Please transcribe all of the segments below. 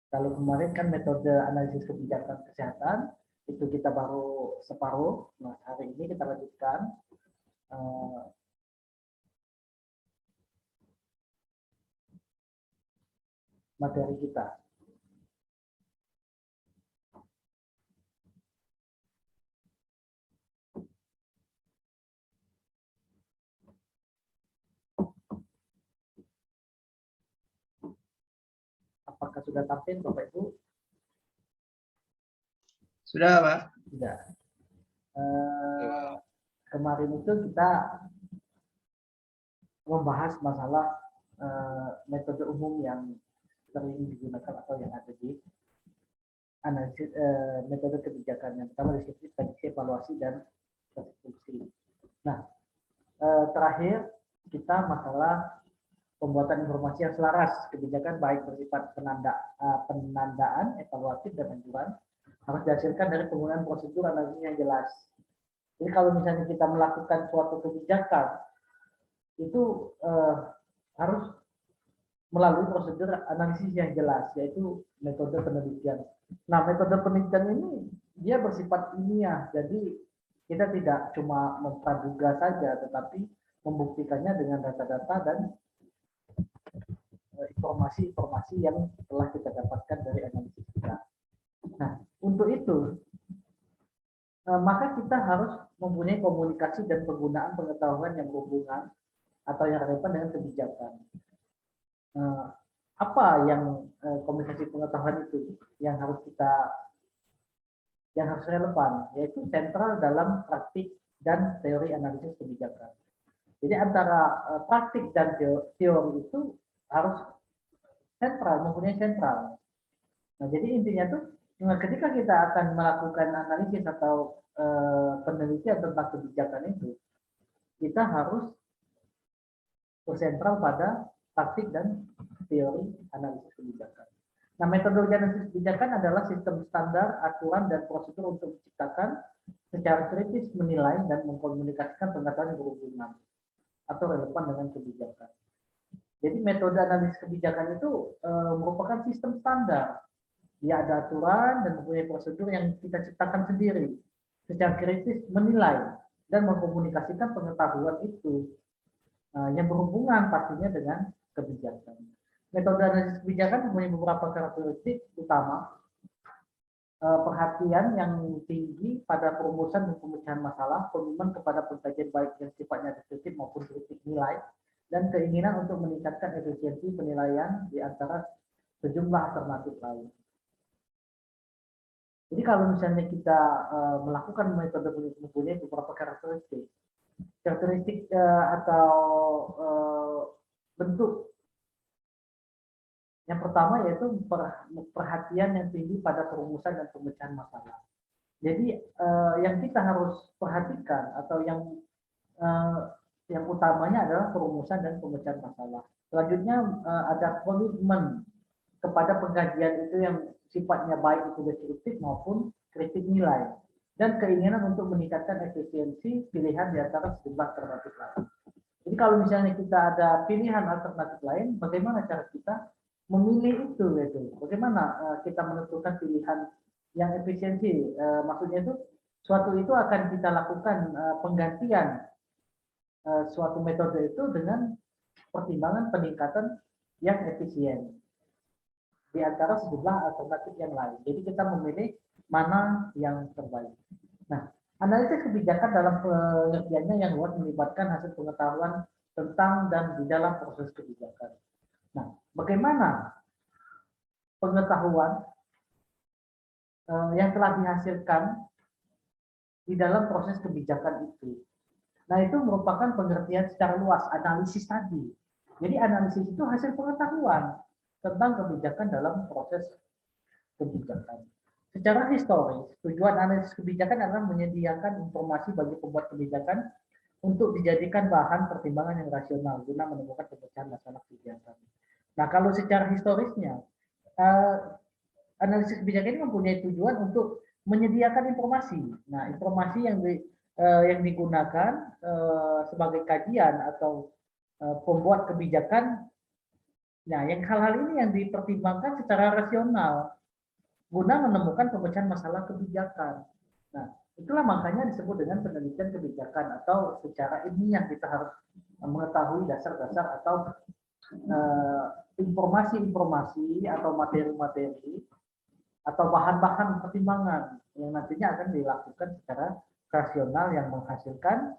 Kalau kemarin kan metode analisis kebijakan kesehatan itu kita baru separuh. Nah, hari ini kita lanjutkan materi kita. Apakah sudah tampil, Bapak Ibu? Sudah, Pak. Sudah. Kemarin itu kita membahas masalah metode umum yang sering digunakan atau yang ada di analisis metode kebijakan. Yang pertama deskripsi, prediksi, evaluasi, dan rekonstruksi. Nah, terakhir kita masalah pembuatan informasi yang selaras kebijakan baik bersifat penandaan, evaluatif, dan anjuran harus dihasilkan dari penggunaan prosedur analisis yang jelas. Jadi kalau misalnya kita melakukan suatu kebijakan itu harus melalui prosedur analisis yang jelas, yaitu metode penelitian. Nah, metode penelitian ini dia bersifat ilmiah, jadi kita tidak cuma mempraduga saja, tetapi membuktikannya dengan data-data dan informasi-informasi yang telah kita dapatkan dari analisis kita. Nah, untuk itu, maka kita harus mempunyai komunikasi dan penggunaan pengetahuan yang berhubungan atau yang relevan dengan kebijakan. Apa yang komunikasi pengetahuan itu yang harus relevan, yaitu sentral dalam praktik dan teori analisis kebijakan. Jadi antara praktik dan teori itu harus sentral, mempunyai sentral. Nah, jadi intinya tuh ketika kita akan melakukan analisis atau penelitian tentang kebijakan itu, kita harus bersentral pada praktik dan teori analisis kebijakan. Nah, metodologi analisis kebijakan adalah sistem standar, aturan, dan prosedur untuk menciptakan secara kritis menilai dan mengkomunikasikan pengetahuan yang berhubungan atau relevan dengan kebijakan. Jadi metode analisis kebijakan itu merupakan sistem standar. Dia ada aturan dan mempunyai prosedur yang kita ciptakan sendiri. Secara kritis menilai dan mengkomunikasikan pengetahuan itu yang berhubungan pastinya dengan kebijakan. Metode analisis kebijakan mempunyai beberapa karakteristik utama. Perhatian yang tinggi pada perumusan dan pemecahan masalah, komitmen kepada pengkajian baik yang sifatnya deskriptif maupun kritik nilai, dan keinginan untuk meningkatkan efisiensi penilaian di antara sejumlah alternatif lain. Jadi kalau misalnya kita melakukan metode mempunyai beberapa karakteristik atau bentuk. Yang pertama yaitu perhatian yang tinggi pada perumusan dan pemecahan masalah. Jadi yang kita harus perhatikan atau yang utamanya adalah perumusan dan pemecahan masalah. Selanjutnya ada komitmen kepada pengkajian itu yang sifatnya baik itu deskriptif maupun kritik nilai, dan keinginan untuk meningkatkan efisiensi pilihan di antara sejumlah alternatif lain. Jadi kalau misalnya kita ada pilihan alternatif lain, bagaimana cara kita memilih itu, gitu? Bagaimana kita menentukan pilihan yang efisiensi? Maksudnya itu suatu itu akan kita lakukan penggantian suatu metode itu dengan pertimbangan peningkatan yang efisien di antara sejumlah alternatif yang lain. Jadi kita memilih mana yang terbaik. Nah, analisis kebijakan dalam pengertiannya yang luas melibatkan hasil pengetahuan tentang dan di dalam proses kebijakan. Nah, bagaimana pengetahuan yang telah dihasilkan di dalam proses kebijakan itu? Nah, itu merupakan pengertian secara luas, analisis tadi. Jadi analisis itu hasil pengetahuan tentang kebijakan dalam proses kebijakan. Secara historis, tujuan analisis kebijakan adalah menyediakan informasi bagi pembuat kebijakan untuk dijadikan bahan pertimbangan yang rasional guna menemukan pemecahan masalah kebijakan. Nah, kalau secara historisnya, analisis kebijakan ini mempunyai tujuan untuk menyediakan informasi. Nah, informasi yang digunakan sebagai kajian atau pembuat kebijakan Nah, yang hal-hal ini yang dipertimbangkan secara rasional guna menemukan pemecahan masalah kebijakan. Nah, itulah makanya disebut dengan penelitian kebijakan atau secara ilmiah kita harus mengetahui dasar-dasar atau informasi-informasi atau materi-materi atau bahan-bahan pertimbangan yang nantinya akan dilakukan secara rasional yang menghasilkan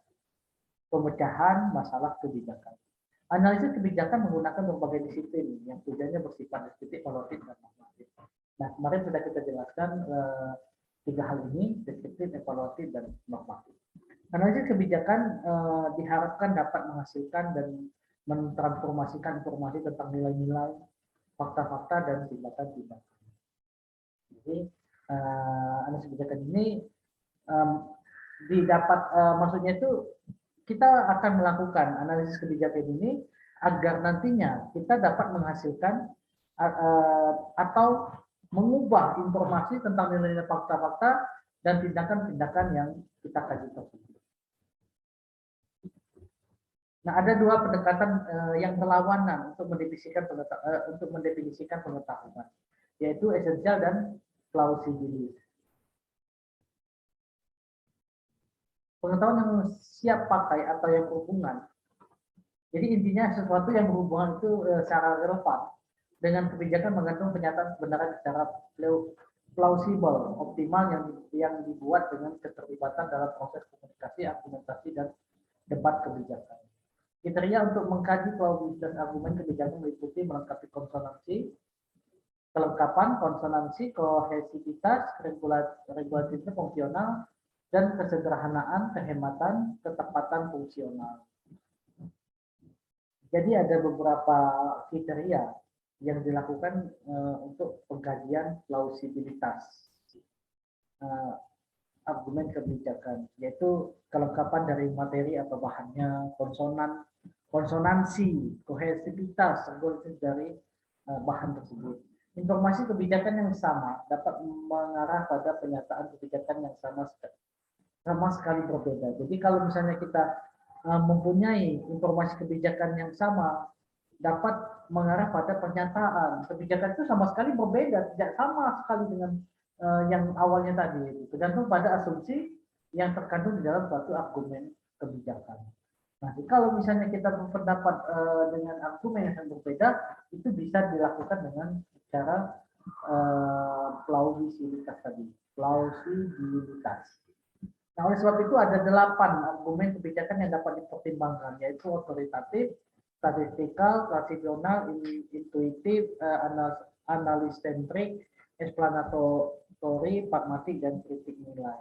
pemecahan masalah kebijakan. Analisis kebijakan menggunakan berbagai disiplin yang tujuannya bersifat deskriptif, evaluatif, dan normatif. Nah, kemarin sudah kita jelaskan tiga hal ini, deskriptif, evaluatif, dan normatif. Analisis kebijakan diharapkan dapat menghasilkan dan mentransformasikan informasi tentang nilai-nilai, fakta-fakta, dan tindakan-tindakan. Jadi, analisis kebijakan ini didapat, maksudnya itu kita akan melakukan analisis kebijakan ini agar nantinya kita dapat menghasilkan atau mengubah informasi tentang nilai-nilai, fakta-fakta, dan tindakan-tindakan yang kita kaji tersebut. Nah, ada dua pendekatan yang berlawanan untuk mendefinisikan pengetahuan, yaitu esensial dan plausibilis. Pengetahuan yang siap pakai atau yang berhubungan. Jadi intinya sesuatu yang berhubungan itu secara relevan dengan kebijakan mengandung pernyataan kebenaran secara plausible, optimal yang dibuat dengan keterlibatan dalam proses komunikasi, argumentasi, dan debat kebijakan. Kriteria untuk mengkaji plausibilitas argumen kebijakan meliputi melengkapi konsonansi, kelengkapan konsonansi, kohesivitas, regularitas fungsional, dan kesederhanaan, kehematan, ketepatan fungsional. Jadi ada beberapa kriteria yang dilakukan untuk pengkajian plausibilitas argumen kebijakan, yaitu kelengkapan dari materi atau bahannya, konsonansi, kohesivitas, regularitas dari bahan tersebut. Informasi kebijakan yang sama dapat mengarah pada pernyataan kebijakan yang sama sekali berbeda. Jadi kalau misalnya kita mempunyai informasi kebijakan yang sama, dapat mengarah pada pernyataan kebijakan itu sama sekali berbeda, tidak sama sekali dengan yang awalnya tadi, tergantung pada asumsi yang terkandung di dalam suatu argumen kebijakan. Nah, kalau misalnya kita berpendapat dengan argumen yang berbeda, itu bisa dilakukan dengan cara plausibilitas tadi, plausibilitas. Nah, oleh sebab itu ada 8 argumen kebijakan yang dapat dipertimbangkan, yaitu otoritatif, statistikal, rasional, intuitif, analis-sentrik, explanatory, pragmatik, dan kritik nilai.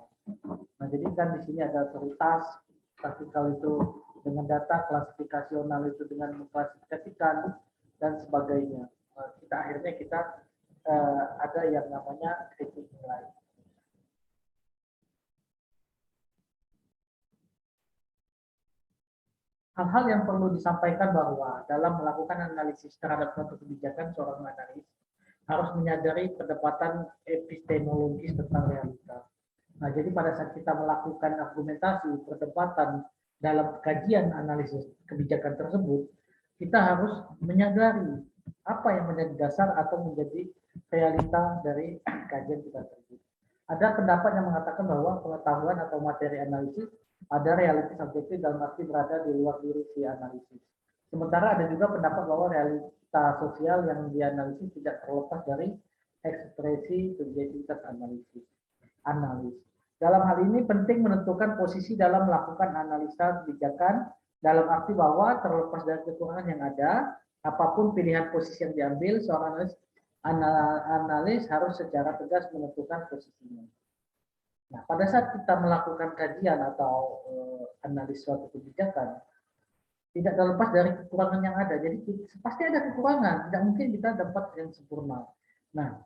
Nah, jadi kan di sini ada otoritas, statistikal itu dengan data, klasifikasional itu dengan mengklasifikasikan, dan sebagainya. Akhirnya kita ada yang namanya kritik nilai. Hal-hal yang perlu disampaikan bahwa dalam melakukan analisis terhadap suatu kebijakan, seorang analis harus menyadari pendekatan epistemologis tentang realita. Nah, jadi pada saat kita melakukan argumentasi, perdebatan dalam kajian analisis kebijakan tersebut, kita harus menyadari apa yang menjadi dasar atau menjadi realita dari kajian kita tersebut. Ada pendapat yang mengatakan bahwa pengetahuan atau materi analisis ada realitas subjektif dalam arti berada di luar diri si analisis. Sementara ada juga pendapat bahwa realita sosial yang dianalisis tidak terlepas dari ekspresi subjektivitas analis. Dalam hal ini penting menentukan posisi dalam melakukan analisa kebijakan dalam arti bahwa terlepas dari kekurangan yang ada, apapun pilihan posisi yang diambil, seorang analis harus secara tegas menentukan posisinya. Nah, pada saat kita melakukan kajian atau analis suatu kebijakan, tidak terlepas dari kekurangan yang ada. Jadi pasti ada kekurangan, tidak mungkin kita dapat yang sempurna. Nah,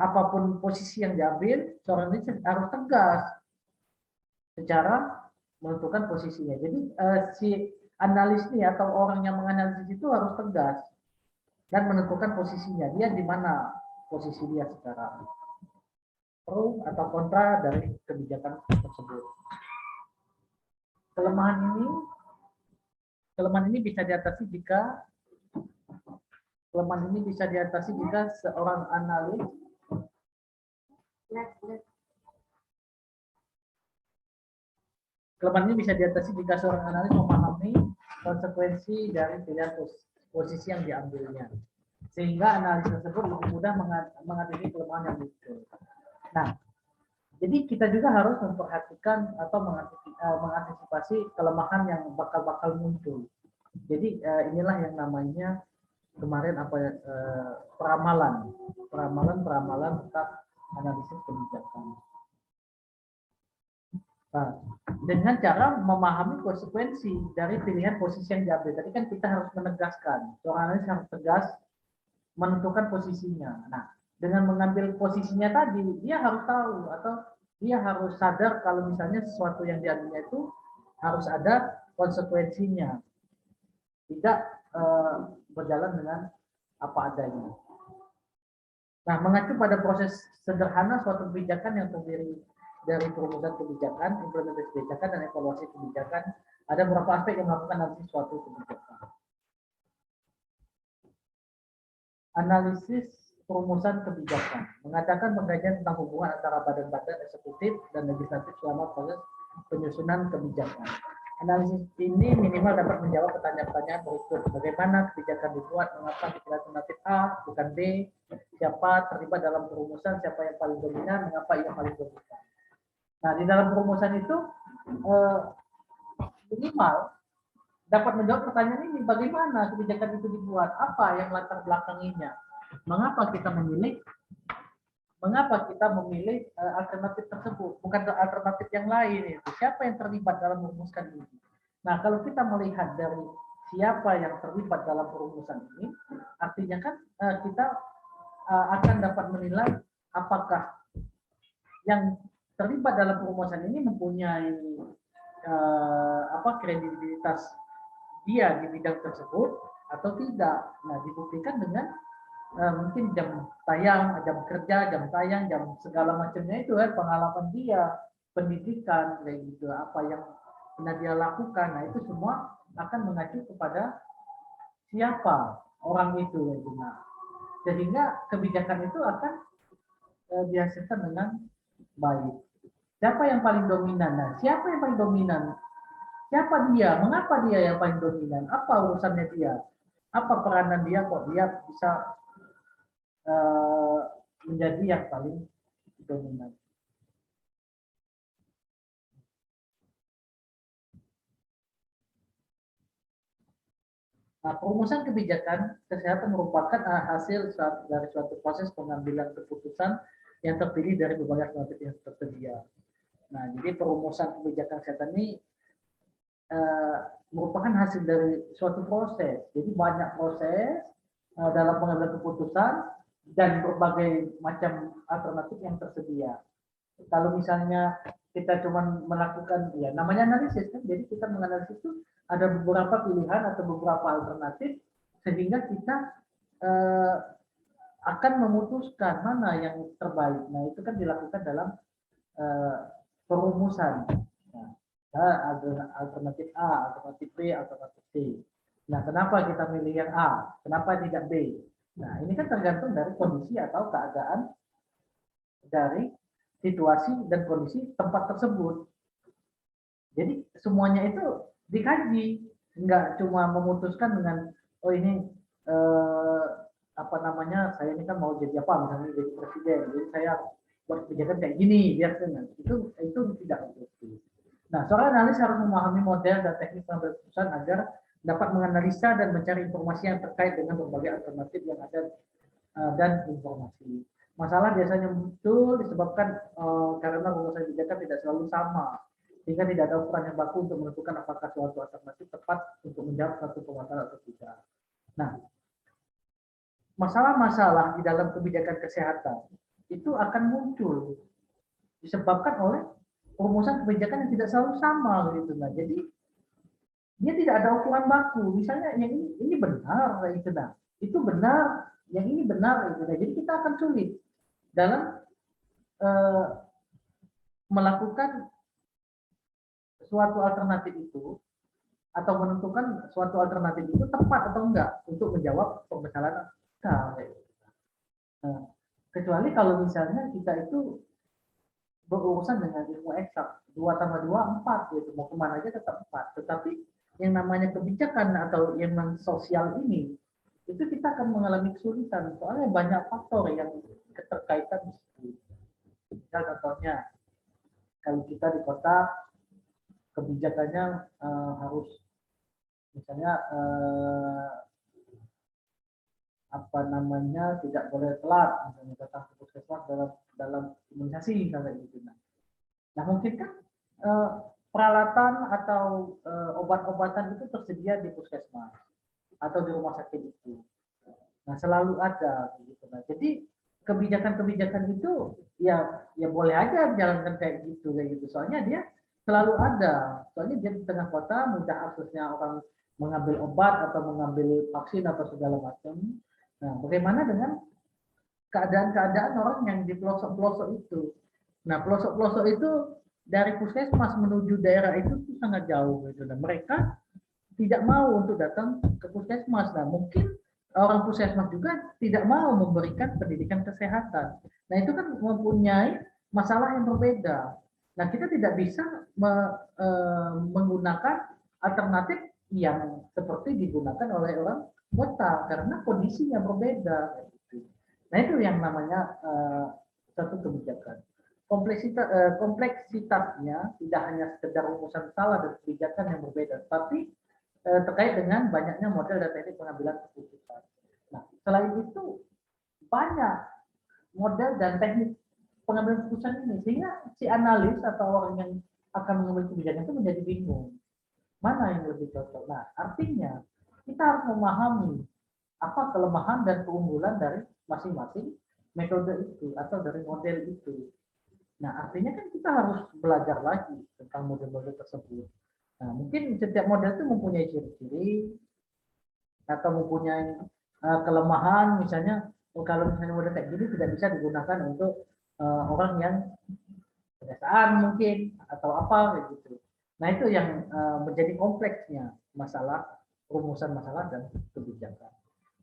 apapun posisi yang diambil, seorang ini harus tegas secara menentukan posisinya. Jadi si analis ini atau orang yang menganalisis itu harus tegas dan menentukan posisinya. Dia di mana posisi dia sekarang, pro atau kontra dari kebijakan tersebut. Kelemahan ini bisa diatasi jika Kelemahan ini bisa diatasi jika seorang analis kelemahan ini bisa diatasi jika seorang analis memahami konsekuensi dari pilihan posisi yang diambilnya, sehingga analis tersebut lebih mudah mengatasi kelemahan yang muncul. Nah, jadi kita juga harus memperhatikan atau mengantisipasi kelemahan yang bakal muncul. Jadi inilah yang namanya kemarin peramalan tentang analisis kebijakan. Nah, dengan cara memahami konsekuensi dari pilihan posisi yang diambil. Tadi kan kita harus menegaskan, seorang analis harus tegas menentukan posisinya. Nah, dengan mengambil posisinya tadi, dia harus tahu atau dia harus sadar kalau misalnya sesuatu yang diambilnya itu harus ada konsekuensinya, tidak berjalan dengan apa adanya. Nah, mengacu pada proses sederhana suatu kebijakan yang terdiri dari perumusan kebijakan, implementasi kebijakan, dan evaluasi kebijakan, ada beberapa aspek yang melakukan analisis suatu kebijakan. Analisis perumusan kebijakan mengadakan pengkajian tentang hubungan antara badan-badan eksekutif dan legislatif selama proses penyusunan kebijakan. Analisis ini minimal dapat menjawab pertanyaan-pertanyaan berikut: bagaimana kebijakan dibuat, mengapa dipilih alternatif A bukan B, siapa terlibat dalam perumusan, siapa yang paling dominan, mengapa ia paling dominan. Nah, di dalam perumusan itu minimal dapat menjawab pertanyaan ini: bagaimana kebijakan itu dibuat, apa yang latar belakanginya, mengapa kita memilih alternatif tersebut, bukan alternatif yang lain itu. Siapa yang terlibat dalam merumuskan ini? Nah, kalau kita melihat dari siapa yang terlibat dalam perumusan ini, artinya kan kita akan dapat menilai apakah yang terlibat dalam perumusan ini mempunyai kredibilitas dia di bidang tersebut atau tidak. Nah, dibuktikan dengan mungkin jam tayang, jam kerja, jam tayang, jam segala macamnya itu kan, pengalaman dia, pendidikan, kayak gitu, apa yang pernah dia lakukan. Nah, itu semua akan mengacu kepada siapa orang itu, gitu. Nah, sehingga kebijakan itu akan dihasilkan dengan baik. Siapa yang paling dominan? Nah, siapa yang paling dominan? Siapa dia? Mengapa dia yang paling dominan? Apa urusannya dia? Apa peranan dia kok dia bisa menjadi yang paling dominan? Nah, perumusan kebijakan kesehatan merupakan hasil dari suatu proses pengambilan keputusan yang terdiri dari berbagai alternatif yang tersedia. Nah, jadi perumusan kebijakan kesehatan ini merupakan hasil dari suatu proses. Jadi banyak proses dalam pengambilan keputusan dan berbagai macam alternatif yang tersedia. Kalau misalnya kita cuma melakukan, ya namanya analisis kan, jadi kita menganalisis itu ada beberapa pilihan atau beberapa alternatif sehingga kita akan memutuskan mana yang terbaik. Nah, itu kan dilakukan dalam perumusan. Nah, alternatif A, alternatif B, alternatif C. Nah, kenapa kita milih yang A? Kenapa tidak B? Nah, ini kan tergantung dari kondisi atau keadaan dari situasi dan kondisi tempat tersebut. Jadi semuanya itu dikaji, nggak cuma memutuskan dengan oh ini saya ini kan mau jadi apa, misalnya jadi presiden, jadi saya buat kebijakan kayak gini biar itu tidak begitu. Nah, seorang analis harus memahami model dan teknik pengambilan keputusan agar dapat menganalisa dan mencari informasi yang terkait dengan berbagai alternatif yang ada dan informasi. Masalah biasanya muncul disebabkan karena rumusan kebijakan tidak selalu sama, sehingga tidak ada ukuran yang baku untuk menentukan apakah suatu alternatif tepat untuk menjawab suatu permasalahan atau tidak. Nah, masalah-masalah di dalam kebijakan kesehatan itu akan muncul disebabkan oleh perumusan kebijakan yang tidak selalu sama, gitu. Nah, jadi dia tidak ada ukuran baku. Misalnya yang ini benar, gitu. Nah, itu benar, yang ini benar, gitu. Nah, jadi kita akan sulit dalam melakukan suatu alternatif itu atau menentukan suatu alternatif itu tepat atau enggak untuk menjawab permasalahan Bisa. Nah, kecuali kalau misalnya kita itu berurusan dengan ilmu eksak, 2 tambah 2 4 gitu, mau kemana aja tetap 4. Tetapi yang namanya kebijakan atau yang non sosial ini, itu kita akan mengalami kesulitan, soalnya banyak faktor yang keterkaitan di situ. Misal contohnya, kalau kita di kota, kebijakannya harus misalnya apa namanya tidak boleh telat, misalnya datang ke puskesmas dalam imunisasi misalnya gitu. Nah mungkin kan peralatan atau obat-obatan itu tersedia di puskesmas atau di rumah sakit itu. Nah selalu ada gitu. Nah, jadi kebijakan-kebijakan itu ya boleh aja jalankan kayak gitu. Soalnya dia selalu ada. Soalnya dia di tengah kota mudah aksesnya orang mengambil obat atau mengambil vaksin atau segala macam. Nah, bagaimana dengan keadaan-keadaan orang yang di pelosok-pelosok itu? Nah, pelosok-pelosok itu dari puskesmas menuju daerah itu sangat jauh gitu. Dan mereka tidak mau untuk datang ke puskesmas. Nah, mungkin orang puskesmas juga tidak mau memberikan pendidikan kesehatan. Nah, itu kan mempunyai masalah yang berbeda. Nah, kita tidak bisa menggunakan alternatif yang seperti digunakan oleh orang kota karena kondisinya berbeda. Nah, itu yang namanya satu kebijakan. Kompleksitasnya tidak hanya sekedar rumusan salah dan kebijakan yang berbeda, tapi terkait dengan banyaknya model dan teknik pengambilan keputusan. Nah, selain itu banyak model dan teknik pengambilan keputusan ini, sehingga si analis atau orang yang akan mengambil kebijakan itu menjadi bingung mana yang lebih cocok. Nah, artinya kita harus memahami apa kelemahan dan keunggulan dari masing-masing metode itu atau dari model itu. Nah, artinya kan kita harus belajar lagi tentang model-model tersebut. Nah, mungkin setiap model itu mempunyai ciri-ciri atau mempunyai kelemahan, misalnya kalau misalnya model kayak gini tidak bisa digunakan untuk orang yang pedesaan mungkin atau apa gitu. Nah, itu yang menjadi kompleksnya masalah rumusan masalah dan kebijakan.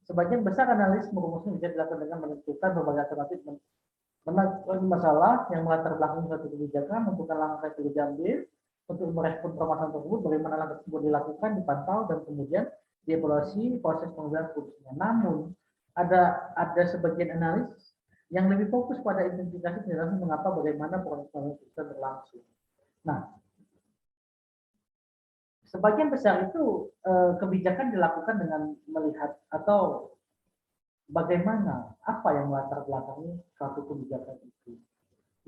Sebagian besar analis merumusnya bisa dilakukan dengan menentukan berbagai alternatif masalah yang melatar belakang suatu kebijakan, menentukan langkah yang diambil untuk merespon permasalahan tersebut, bagaimana langkah tersebut dilakukan, dipantau, dan kemudian dievaluasi proses pengambilan keputusannya. Namun ada sebagian analis yang lebih fokus pada identifikasi penjelasan mengapa bagaimana proses pengambilan keputusan berlangsung. Nah, sebagian besar itu kebijakan dilakukan dengan melihat atau bagaimana apa yang melatar belakangi suatu kebijakan itu.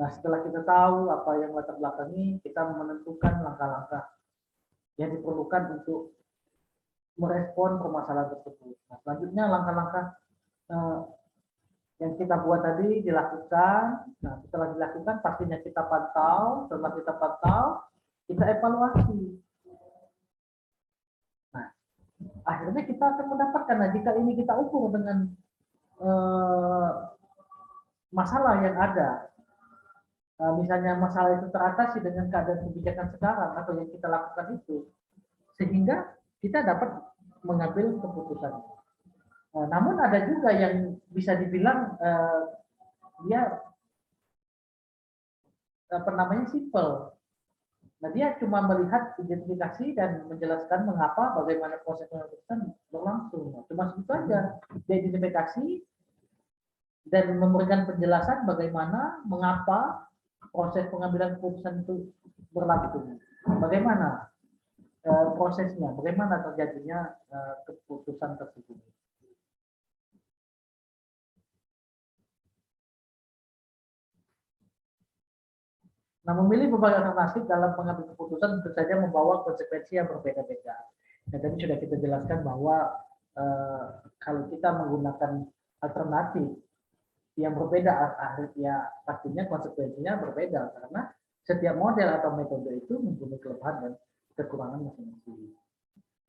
Nah, setelah kita tahu apa yang melatar belakangi, kita menentukan langkah-langkah yang diperlukan untuk merespon permasalahan tersebut. Nah, selanjutnya langkah-langkah yang kita buat tadi dilakukan. Nah, setelah dilakukan pastinya kita pantau. Setelah kita pantau, kita evaluasi. Nah, akhirnya kita akan mendapatkan. Nah, jika ini kita ukur dengan masalah yang ada, misalnya masalah itu teratasi dengan keadaan kebijakan sekarang atau yang kita lakukan itu, sehingga kita dapat mengambil keputusan. Namun ada juga yang bisa dibilang dia apa namanya simple. Nah, dia cuma melihat identifikasi dan menjelaskan mengapa bagaimana proses pengambilan berlangsung. Nah, cuma segitu aja. Dia identifikasi dan memberikan penjelasan bagaimana mengapa proses pengambilan keputusan itu berlangsung. Bagaimana prosesnya, bagaimana terjadinya keputusan tersebut. Nah, memilih berbagai alternatif dalam pengambilan keputusan tentu saja membawa konsekuensi yang berbeda-beda. Nah, tadi sudah kita jelaskan bahwa kalau kita menggunakan alternatif yang berbeda, ya pastinya konsekuensinya berbeda karena setiap model atau metode itu mempunyai kelebihan dan kekurangan masing-masing.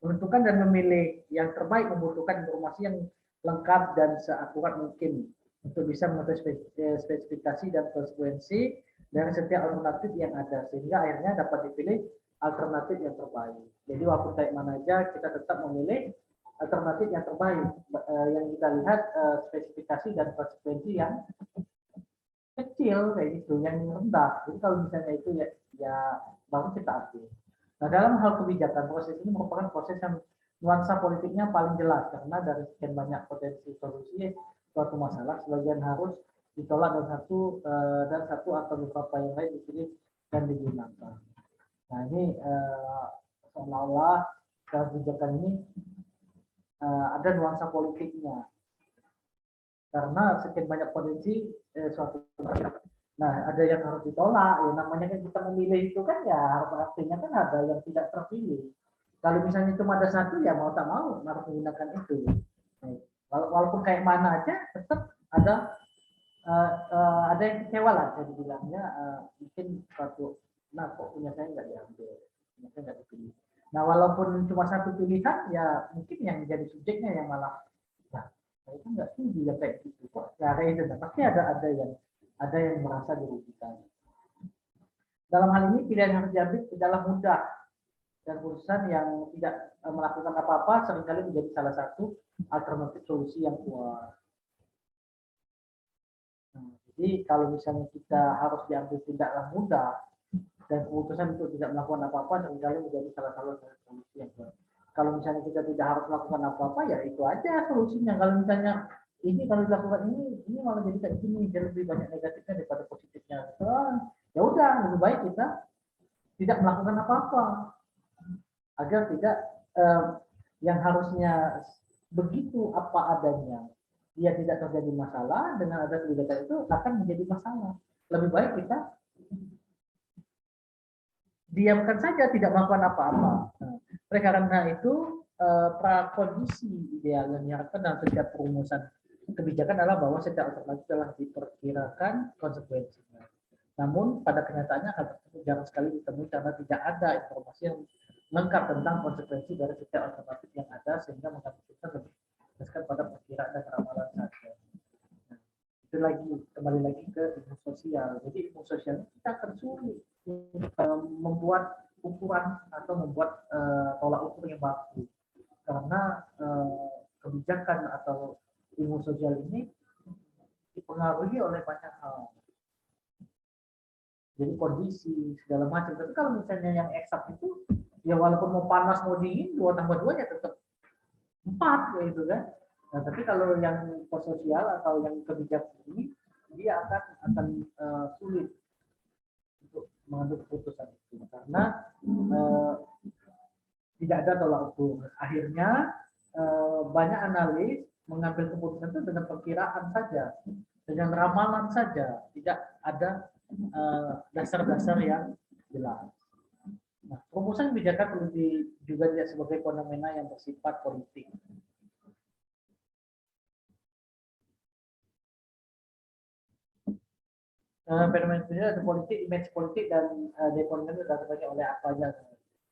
Menentukan dan memilih yang terbaik membutuhkan informasi yang lengkap dan seakurat mungkin untuk bisa mengetahui spesifikasi dan konsekuensi dari setiap alternatif yang ada, sehingga akhirnya dapat dipilih alternatif yang terbaik. Jadi walaupun kayak mana aja kita tetap memilih alternatif yang terbaik. Yang kita lihat spesifikasi dan konsekuensi yang kecil kayak gitu, yang rendah. Jadi kalau misalnya itu ya baru kita ambil. Nah, dalam hal kebijakan, proses ini merupakan proses yang nuansa politiknya paling jelas karena dari sekian banyak potensi solusi suatu masalah, sebagian harus ditolak dan satu atau beberapa yang lain dipilih dan digunakan. Nah, ini seolah-olah dalam kebijakan ini ada nuansa politiknya karena sekian banyak potensi suatu. Nah, ada yang harus ditolak, ya namanya kan kita memilih itu kan ya artinya kan ada yang tidak terpilih. Kalau misalnya cuma ada satu ya mau tak mau harus menggunakan itu. Walaupun kayak mana aja tetap ada yang kecewa lah saya dibilangnya mungkin suatu nah kok punya saya nggak diambil, punya saya nggak dipilih. Nah, walaupun cuma satu pilihan ya mungkin yang menjadi subjeknya yang malah nah saya kan nggak setuju ya kayak gitu kok. Ya kayak itu pasti ada yang merasa dirugikan. Dalam hal ini pilihan yang harus diambil tidaklah mudah dan urusan yang tidak melakukan apa-apa seringkali menjadi salah satu alternatif solusi yang kuat. Nah, jadi kalau misalnya kita harus diambil tidaklah mudah dan keputusan untuk tidak melakukan apa-apa seringkali menjadi salah satu solusi yang kuat. Kalau misalnya kita tidak harus melakukan apa-apa ya itu aja solusinya. Kalau misalnya ini kalau dilakukan ini malah jadi kayak gini, jadi lebih banyak negatifnya daripada positifnya. So, ya udah lebih baik kita tidak melakukan apa-apa agar tidak yang harusnya begitu apa adanya dia tidak terjadi masalah, dengan ada kebijakan itu akan menjadi masalah. Lebih baik kita diamkan saja, tidak melakukan apa-apa. Nah, karena itu prakondisi ideal yang diharapkan dalam setiap perumusan kebijakan adalah bahwa setiap alternatif telah diperkirakan konsekuensinya. Namun pada kenyataannya hal tersebut jarang sekali ditemui karena tidak ada informasi yang lengkap tentang konsekuensi dari setiap alternatif yang ada, sehingga mengambil kita lebih berdasarkan pada perkiraan dan ramalan saja. Nah, itu kembali lagi ke ilmu sosial. Jadi ilmu sosial kita akan sulit membuat ukuran atau membuat tolak ukur yang baku karena kebijakan atau ilmu sosial ini dipengaruhi oleh banyak hal. Jadi kondisi segala macam. Tapi kalau misalnya yang eksak itu ya walaupun mau panas mau dingin 2+2 ya tetap 4 ya itu kan. Nah, tapi kalau yang sosial atau yang kebijakan ini dia akan sulit untuk mengambil keputusan itu karena tidak ada tolak ukur. Akhirnya banyak analis mengambil keputusan itu dengan perkiraan saja, dengan ramalan saja, tidak ada dasar-dasar yang jelas. Nah, perumusan kebijakan perlu juga dilihat sebagai fenomena yang bersifat politik. Fenomena ada politik, image politik, dan dekonomi dilakukan oleh apa aja.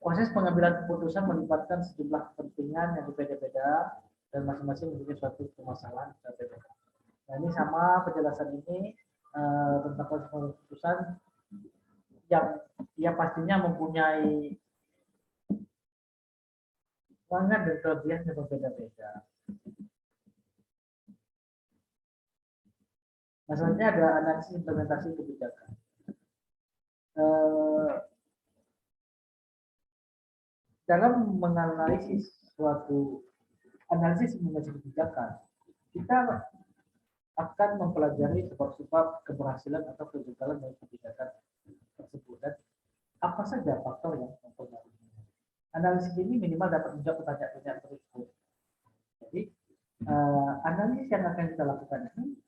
Proses pengambilan keputusan melibatkan sejumlah kepentingan yang berbeda-beda dan masing-masing memiliki suatu permasalahan yang berbeda. Nah, ini sama penjelasan ini tentang proses pengambilan keputusan yang ya pastinya mempunyai semangat dan kelebihan yang berbeda-beda. Masalahnya ada analisis implementasi kebijakan. Dalam menganalisis suatu analisis implementasi kebijakan, kita akan mempelajari sebab-sebab keberhasilan atau kegagalan dari kebijakan tersebut dan apa saja faktor yang mempengaruhi. Analisis ini minimal dapat menjawab pertanyaan-pertanyaan berikut. Jadi, analisis yang akan kita lakukan ini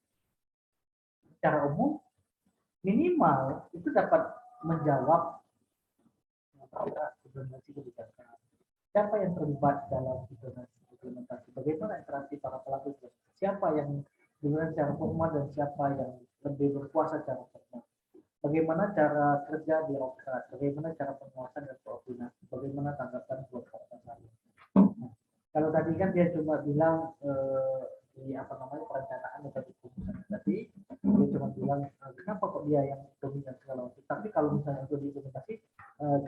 secara umum minimal itu dapat menjawab implementasi kebijakan. Siapa yang terlibat dalam implementasi? Bagaimana interaksi para pelaku? Siapa yang dimulai secara formal dan siapa yang lebih berkuasa secara formal? Bagaimana cara kerja birokrat? Bagaimana cara penguasaan dan koordinasi? Bagaimana tanggapan dua partai? Nah, kalau tadi kan dia cuma bilang di perencanaan atau di keputusan tadi dia cuma bilang kenapa kok dia yang dominan segala macam. Tapi kalau misalnya untuk diimplementasi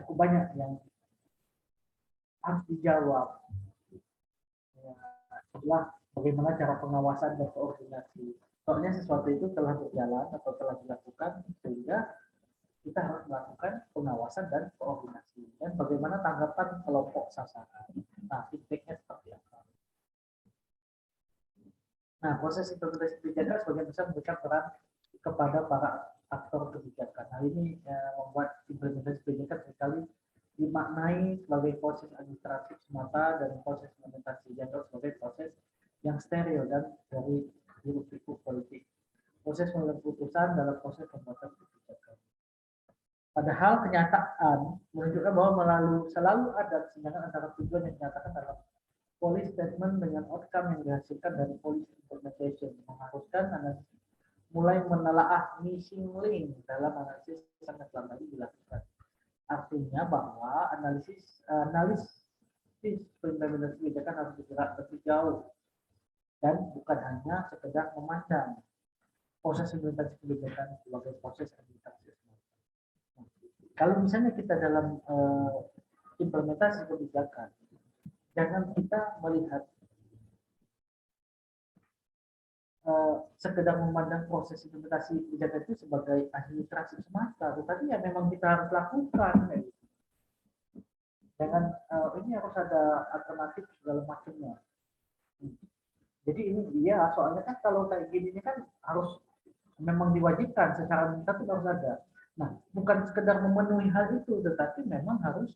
cukup banyak yang harus dijawab. Ya, adalah bagaimana cara pengawasan dan koordinasi. Soalnya sesuatu itu telah berjalan atau telah dilakukan, sehingga kita harus melakukan pengawasan dan koordinasi. Dan bagaimana tanggapan kelompok sasaran. Nah, feedbacknya seperti apa. Nah, proses implementasi kebijakan sebagian besar memberikan peran kepada para aktor kebijakan. Hal ini membuat implementasi kebijakan sekali dimaknai sebagai proses administratif semata dan proses implementasi dianggap sebagai proses yang steril dan dari hiruk-pikuk politik. Proses mengambil keputusan dalam proses pembuatan kebijakan. Padahal kenyataan menunjukkan bahwa selalu ada kesenjangan antara tujuan yang dinyatakan dalam policy statement dengan outcome yang dihasilkan dari policy implementation, mengharuskan analisis mulai menelaah missing link dalam analisis sangat lama ini dilakukan. Artinya bahwa analisis implementasi kebijakan harus bergerak lebih jauh dan bukan hanya sekedar memandang proses implementasi kebijakan sebagai proses administrasi. Kalau misalnya kita dalam implementasi kebijakan, jangan kita melihat sekedar memandang proses implementasi kebijakan itu sebagai administrasi semata, tetapi ya memang kita harus lakukan. Jangan ini harus ada alternatif segala macamnya. Jadi ini dia, soalnya kan kalau kayak gini ini kan harus memang diwajibkan secara administratif harus ada. Nah, bukan sekedar memenuhi hal itu, tetapi memang harus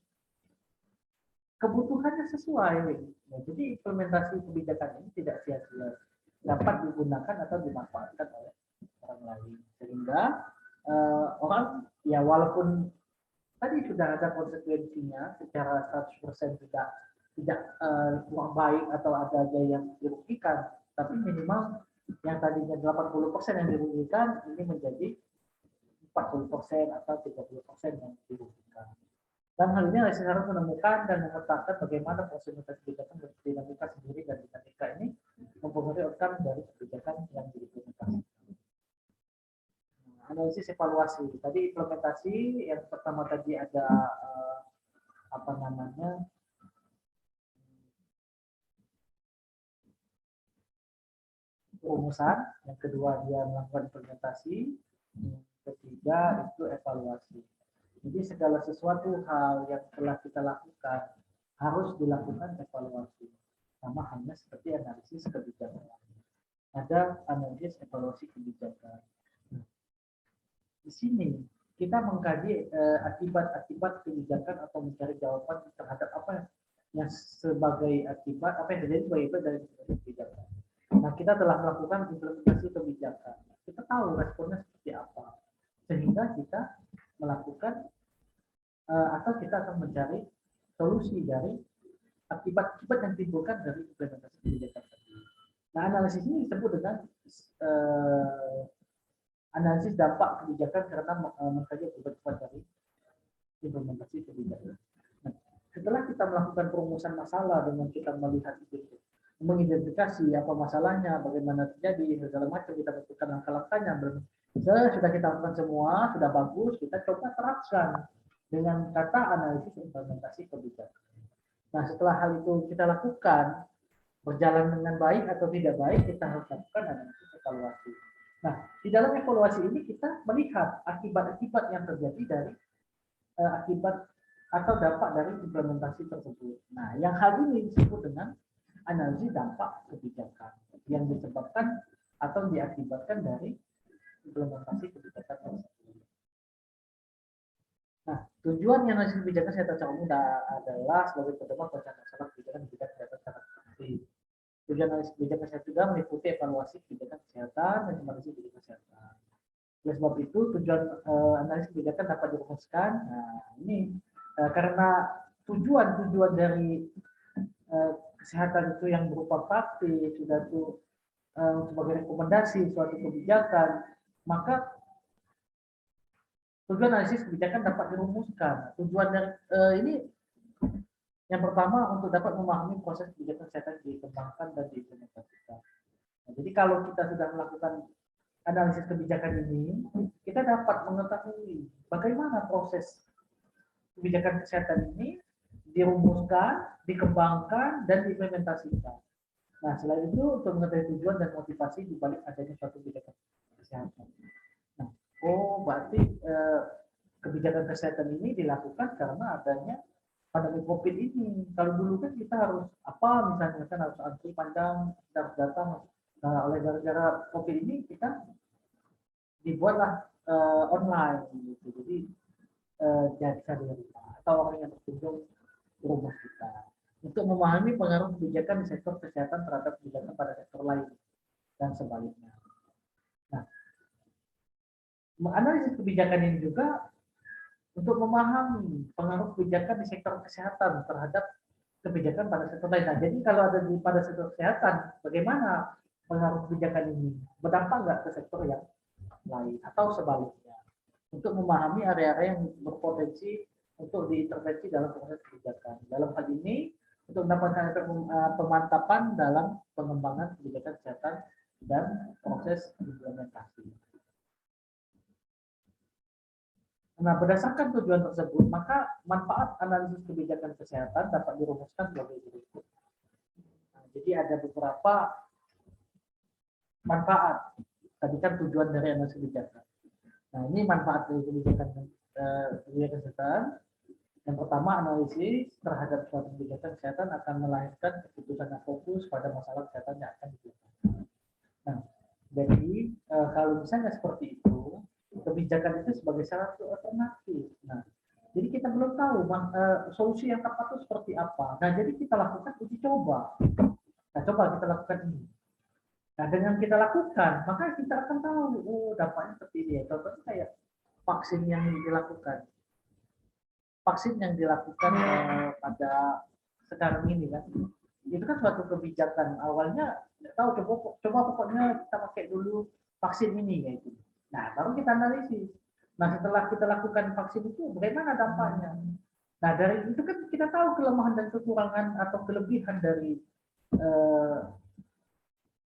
kebutuhannya sesuai. Nah, jadi implementasi kebijakan ini tidak sia-sia, dapat digunakan atau dimanfaatkan oleh orang lain. Sehingga orang ya walaupun tadi sudah ada konsekuensinya secara 100% tidak kurang baik atau ada yang dirugikan, tapi minimal yang tadinya 80% yang dirugikan ini menjadi 40% atau 30% yang dirugikan. Dan hal ini harus menemukan dan memetakan bagaimana proses kebijakan dinamika sendiri dan dinamika ini mempengaruhi outcome dari kebijakan yang diimplementasikan. Analisis evaluasi. Tadi implementasi yang pertama tadi ada apa namanya rumusan, yang kedua dia melakukan implementasi, yang ketiga itu evaluasi. Jadi segala sesuatu hal yang telah kita lakukan harus dilakukan evaluasi. Sama halnya seperti analisis kebijakan. Ada analisis evaluasi kebijakan. Di sini kita mengkaji akibat-akibat kebijakan atau mencari jawaban terhadap apa yang sebagai akibat, apa yang terjadi sebagai akibat dari kebijakan. Nah, kita telah melakukan implementasi kebijakan. Kita tahu responnya seperti apa, sehingga kita melakukan atau kita akan mencari solusi dari akibat-akibat yang timbulkan dari implementasi kebijakan tadi. Nah, analisis ini disebut dengan analisis dampak kebijakan karena mengkaji akibat dari implementasi kebijakan. Nah, setelah kita melakukan perumusan masalah dengan kita melihat itu, mengidentifikasi apa masalahnya, bagaimana terjadi, segala macam, kita tentukan langkah-langkahnya. Sudah kita lakukan semua, sudah bagus, kita coba terapkan dengan kata analisis implementasi kebijakan. Nah, setelah hal itu kita lakukan, berjalan dengan baik atau tidak baik, kita harus lakukan analisis evaluasi. Nah, di dalam evaluasi ini kita melihat akibat-akibat yang terjadi dari akibat atau dampak dari implementasi tersebut. Nah, yang hal ini disebut dengan analisis dampak kebijakan yang disebabkan atau diakibatkan dari implementasi kebijakan tersebut. Nah, tujuan analisis kebijakan secara umum adalah sebagai pedoman pencarian masalah kebijakan kesehatan secara efektif. Tujuan analisis kebijakan kesehatan juga meliputi evaluasi kebijakan kesehatan dan analisis kebijakan kesehatan. Oleh sebab itu, tujuan analisis kebijakan dapat dirumuskan. Nah, ini karena tujuan dari kesehatan itu yang berupa praktik, sudah itu sebagai rekomendasi suatu kebijakan, maka tujuan analisis kebijakan dapat dirumuskan. Tujuan dari ini yang pertama untuk dapat memahami proses kebijakan kesehatan dikembangkan dan diimplementasikan. Nah, jadi kalau kita sudah melakukan analisis kebijakan ini, kita dapat mengetahui bagaimana proses kebijakan kesehatan ini dirumuskan, dikembangkan, dan diimplementasikan. Nah, selain itu untuk mengetahui tujuan dan motivasi di balik adanya suatu kebijakan kesehatan. Nah, berarti kebijakan kesehatan ini dilakukan karena adanya pandemi COVID ini. Kalau dulu kan kita harus apa, misalnya kan harus antri panjang, kita harus datang. Nah, oleh gara-gara COVID ini kita dibuatlah online gitu. Jadi jadi dari rumah atau orang yang berkunjung ke rumah kita untuk memahami pengaruh kebijakan di sektor kesehatan terhadap kebijakan pada sektor lain dan sebaliknya. Nah, menganalisis kebijakan ini juga untuk memahami pengaruh kebijakan di sektor kesehatan terhadap kebijakan pada sektor lain. Nah, jadi kalau ada di pada sektor kesehatan, bagaimana pengaruh kebijakan ini berdampak nggak ke sektor yang lain atau sebaliknya? Untuk memahami area-area yang berpotensi untuk diintervensi dalam proses kebijakan. Dalam hal ini, untuk mendapatkan efek pemantapan dalam pengembangan kebijakan kesehatan dan proses implementasi. Nah, berdasarkan tujuan tersebut, maka manfaat analisis kebijakan kesehatan dapat dirumuskan sebagai berikut. Nah, jadi ada beberapa manfaat. Tadi kan tujuan dari analisis kebijakan. Nah, ini manfaat dari kebijakan kesehatan. Yang pertama, analisis terhadap suatu kebijakan kesehatan akan melahirkan keputusan yang fokus pada masalah kesehatan yang akan dilakukan. Nah, jadi kalau misalnya seperti itu, kebijakan itu sebagai salah satu alternatif. Nah, jadi kita belum tahu solusi yang tepat itu seperti apa. Nah, jadi kita lakukan uji coba. Nah, coba kita lakukan ini. Nah, dengan kita lakukan, maka kita akan tahu, dampaknya seperti ini. Contohnya kayak vaksin yang dilakukan. Vaksin yang dilakukan pada sekarang ini kan, itu kan suatu kebijakan. Awalnya nggak tahu, coba pokoknya kita pakai dulu vaksin ini kayak gitu. Nah, baru kita analisis. Nah, setelah kita lakukan vaksin itu, bagaimana dampaknya? Nah, dari itu kan kita tahu kelemahan dan kekurangan atau kelebihan dari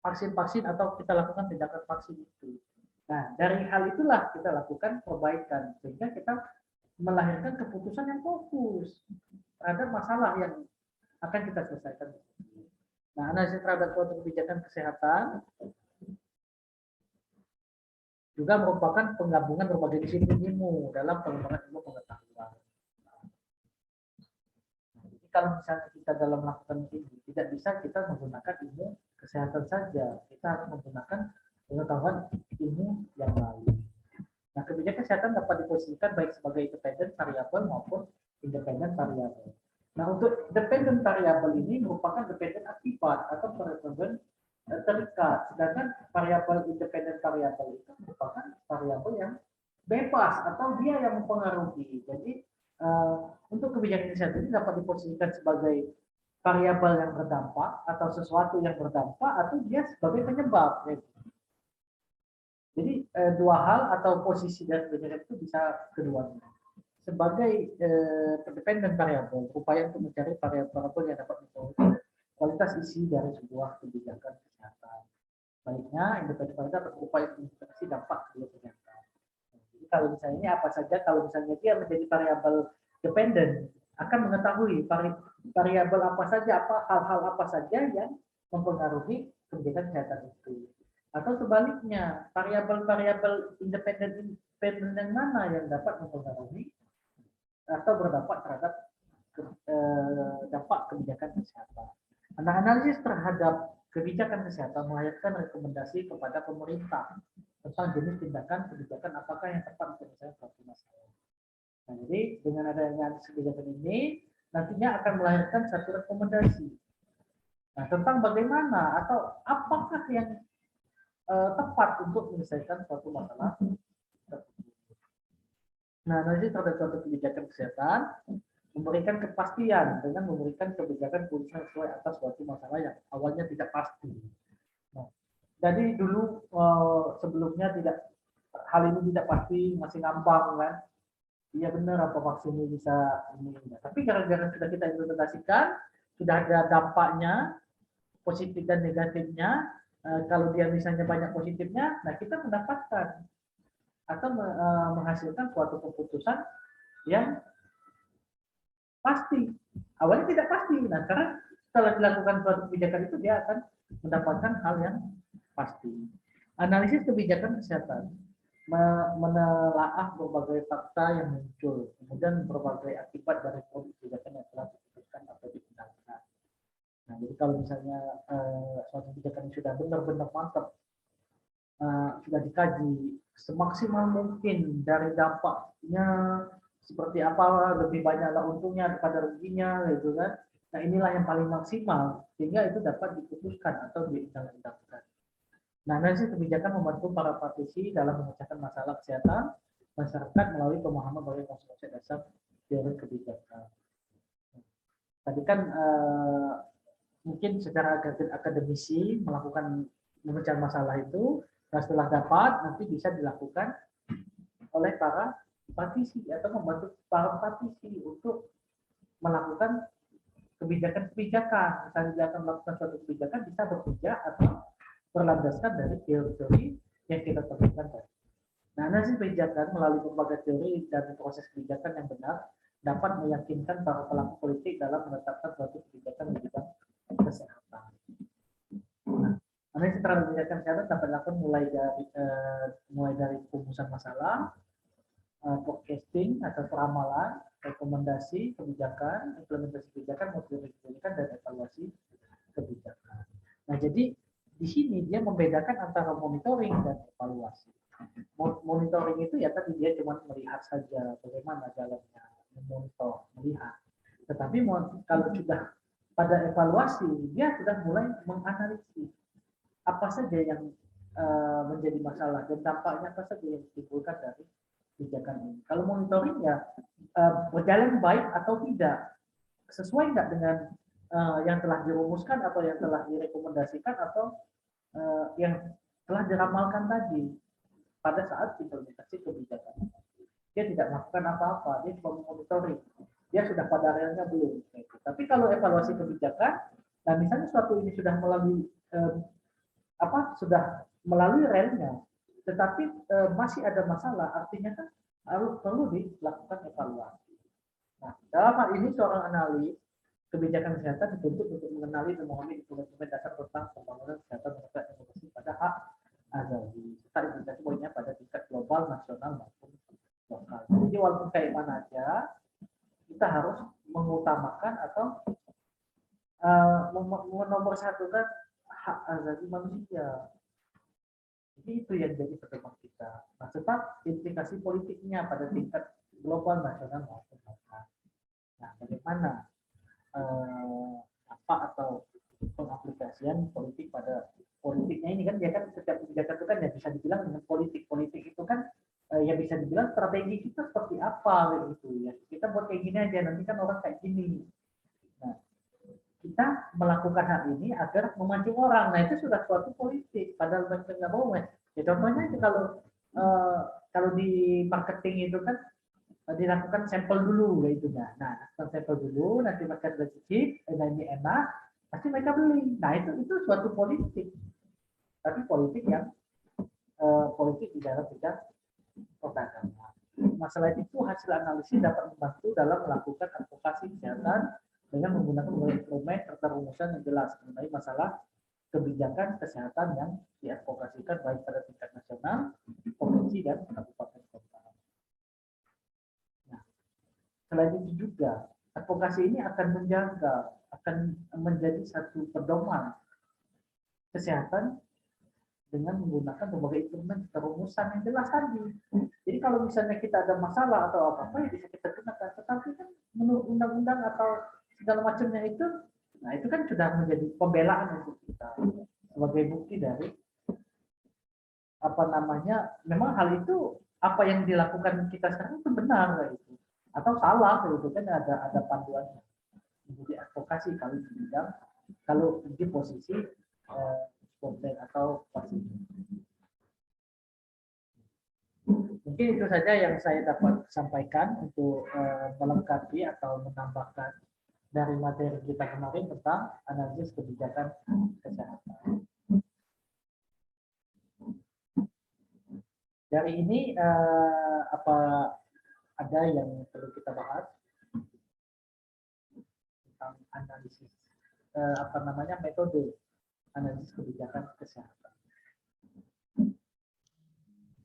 vaksin-vaksin atau kita lakukan tindakan vaksin itu. Nah, dari hal itulah kita lakukan perbaikan sehingga kita melahirkan keputusan yang fokus terhadap masalah yang akan kita selesaikan. Nah, analisis terhadap suatu kebijakan kesehatan juga merupakan penggabungan berbagai disiplin ilmu dalam pengembangan ilmu pengetahuan. Jadi kalau misalnya kita dalam melakukan ini tidak bisa kita menggunakan ilmu kesehatan saja, kita harus menggunakan pengetahuan ilmu yang lain. Nah, kebijakan kesehatan dapat diposisikan baik sebagai independen variabel maupun independen variabel. Nah, untuk independen variabel ini merupakan dependen akibat atau variabel terikat, sedangkan variabel independen variabel itu merupakan variabel yang bebas atau dia yang mempengaruhi. Jadi untuk kebijakan kesehatan ini dapat diposisikan sebagai variabel yang berdampak atau sesuatu yang berdampak atau dia sebagai penyebab. Jadi dua hal atau posisi dari kebijakan itu bisa keduanya. Sebagai independen variabel, upaya untuk mencari variabel yang dapat mempengaruhi kualitas isi dari sebuah kebijakan kesehatan. Baiknya, independen variabel berupaya untuk mendeteksi dampak kedua kebijakan. Jadi kalau misalnya ini apa saja, kalau misalnya dia menjadi variabel dependen, akan mengetahui variabel apa saja, hal-hal apa saja yang mempengaruhi kebijakan kesehatan itu. Atau sebaliknya, variabel-variabel independen yang mana yang dapat mempengaruhi atau berdampak terhadap dampak kebijakan kesehatan. Nah, analisis terhadap kebijakan kesehatan melahirkan rekomendasi kepada pemerintah tentang jenis tindakan kebijakan apakah yang tepat untuk menyelesaikan suatu masalah. Nah, jadi dengan adanya analisis kebijakan ini nantinya akan melahirkan satu rekomendasi. Nah, tentang bagaimana atau apakah yang tepat untuk menyelesaikan suatu masalah. Nah, analisis terhadap suatu kebijakan kesehatan memberikan kepastian dengan memberikan kebijakan keputusan sesuai atas suatu masalah yang awalnya tidak pasti. Nah, jadi dulu sebelumnya hal ini tidak pasti, masih ngambang kan. Iya benar apa vaksin ini bisa ini. Tapi gara-gara sudah kita implementasikan, sudah ada dampaknya, positif dan negatifnya. Kalau dia misalnya banyak positifnya, nah kita mendapatkan atau menghasilkan suatu keputusan yang pasti. Awalnya tidak pasti. Nah, karena setelah dilakukan suatu kebijakan itu dia akan mendapatkan hal yang pasti. Analisis kebijakan kesehatan menelaah berbagai fakta yang muncul, kemudian berbagai akibat dari produk kebijakan yang telah diputuskan atau digunakan. Nah, jadi kalau misalnya suatu kebijakan sudah benar-benar mantap, sudah dikaji semaksimal mungkin dari dampaknya seperti apa, lebih banyaklah untungnya daripada ruginya, gitu kan. Nah, inilah yang paling maksimal sehingga itu dapat diputuskan atau diundang-undangkan. Nah, analisis kebijakan membantu para praktisi dalam memecahkan masalah kesehatan masyarakat melalui pemahaman bagi konsep dasar teori kebijakan. Tadi kan mungkin secara akademisi melakukan memecahkan masalah itu, dan setelah dapat nanti bisa dilakukan oleh para praktisi atau membantu para praktisi untuk melakukan kebijakan-kebijakan. Misalnya dia akan melakukan suatu kebijakan bisa bekerja atau berlandaskan dari teori-teori yang kita temukan tadi. Nah, analisis kebijakan melalui berbagai teori dan proses kebijakan yang benar dapat meyakinkan para pelaku politik dalam menetapkan suatu kebijakan di bidang kesehatan. Nah, analisis terhadap kebijakan kesehatan dapat dilakukan mulai dari rumusan masalah, forecasting atau peramalan, rekomendasi kebijakan, implementasi kebijakan, motivasi kebijakan, dan evaluasi kebijakan. Nah, jadi di sini dia membedakan antara monitoring dan evaluasi. Monitoring itu ya tadi dia cuma melihat saja bagaimana jalannya, memonitor, melihat. Tetapi kalau sudah pada evaluasi, dia sudah mulai menganalisis apa saja yang menjadi masalah dan dampaknya apa saja yang ditimbulkan dari kebijakan ini. Kalau monitoring ya berjalan baik atau tidak, sesuai nggak dengan yang telah dirumuskan atau yang telah direkomendasikan atau yang telah diramalkan tadi pada saat implementasi kebijakan. Dia tidak melakukan apa-apa, dia cuma monitoring. Dia sudah pada realnya belum. Tapi kalau evaluasi kebijakan, nah misalnya suatu ini sudah melalui sudah melalui relnya, tetapi masih ada masalah, artinya kan perlu dilakukan evaluasi. Nah, dalam hal ini seorang analis kebijakan kesehatan dituntut untuk mengenali dan memahami dokumen dasar tentang pembangunan kesehatan serta inovasi pada hak azali serta implementasi poinnya pada tingkat global, nasional maupun lokal. Jadi walaupun kayak mana aja, kita harus mengutamakan atau menomorsatukan hak asasi manusia. Jadi itu yang jadi pedoman kita. Nah, tetap implikasi politiknya pada tingkat global, nasional maupun lokal. Nah, bagaimana apa atau pengaplikasian politik pada politiknya ini kan dia kan setiap kebijakan itu kan ya bisa dibilang dengan politik itu kan ya bisa dibilang strategi kita seperti apa gitu ya, kita buat kayak gini aja nanti kan orang kayak gini. Nah, kita melakukan hal ini agar memancing orang, nah itu sudah suatu politik padahal mereka nggak mau ya. Contohnya itu kalau di marketing itu kan dilakukan sampel dulu gitu. Nah, sampel dulu, nanti mereka sudah cicip, ini enak, pasti mereka beli. Nah, itu suatu politik. Tapi politik yang politik di dalam bidang perdagangan. Masalah itu hasil analisis dapat membantu dalam melakukan advokasi kesehatan dengan menggunakan instrumen serta rumusan yang jelas mengenai masalah kebijakan kesehatan yang diadvokasikan baik pada tingkat nasional, provinsi, dan kabupaten kota. Selain itu juga, advokasi ini akan menjadi satu pedoman kesehatan dengan menggunakan berbagai instrumen rumusan yang jelas tadi. Jadi kalau misalnya kita ada masalah atau apa-apa ya bisa kita gunakan. Tetapi kan menurut undang-undang atau segala macamnya itu, nah itu kan sudah menjadi pembelaan untuk kita sebagai bukti dari memang hal itu apa yang dilakukan kita sekarang itu benar gitu. Atau salah gitu kan ada panduannya. Jadi advokasi kalau di posisi konten atau pasif. Mungkin itu saja yang saya dapat sampaikan untuk melengkapi atau menambahkan dari materi kita kemarin tentang analisis kebijakan kesehatan. Dari ini apa ada yang perlu kita bahas tentang analisis metode analisis kebijakan kesehatan.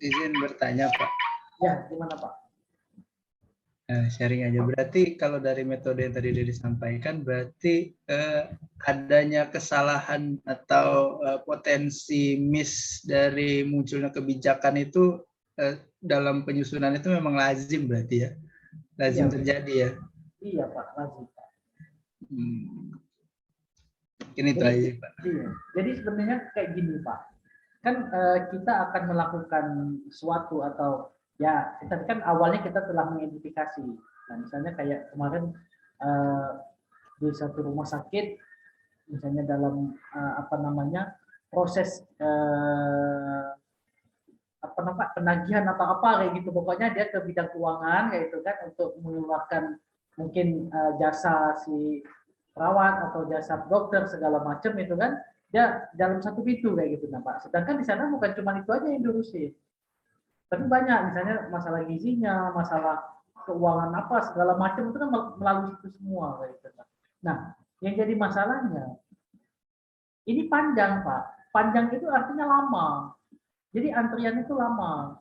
Izin bertanya, Pak. Ya, gimana Pak? Sharing aja. Berarti kalau dari metode yang tadi disampaikan, berarti adanya kesalahan atau potensi miss dari munculnya kebijakan itu dalam penyusunan itu memang lazim berarti ya? Lazim Iya, terjadi ya? iya Pak, lazim Pak. Ini itu aja, Pak. Iya. Jadi sebenarnya kayak gini Pak, kan kita akan melakukan sesuatu atau ya kita kan awalnya kita telah mengidentifikasi. Nah, misalnya kayak kemarin di satu rumah sakit, misalnya dalam apa namanya proses apa namanya penagihan atau apa kayak gitu, pokoknya dia ke bidang keuangan kayak itu kan untuk mengeluarkan mungkin jasa si perawat atau jasa dokter segala macam itu kan dia dalam satu pintu kayak gitu nah Pak. Sedangkan di sana bukan cuma itu aja yang diurusin, tapi banyak misalnya masalah gizinya, masalah keuangan apa segala macam itu kan melalui itu semua kayak gitu. Nah, yang jadi masalahnya ini panjang Pak. Panjang itu artinya lama. Jadi antrian itu lama.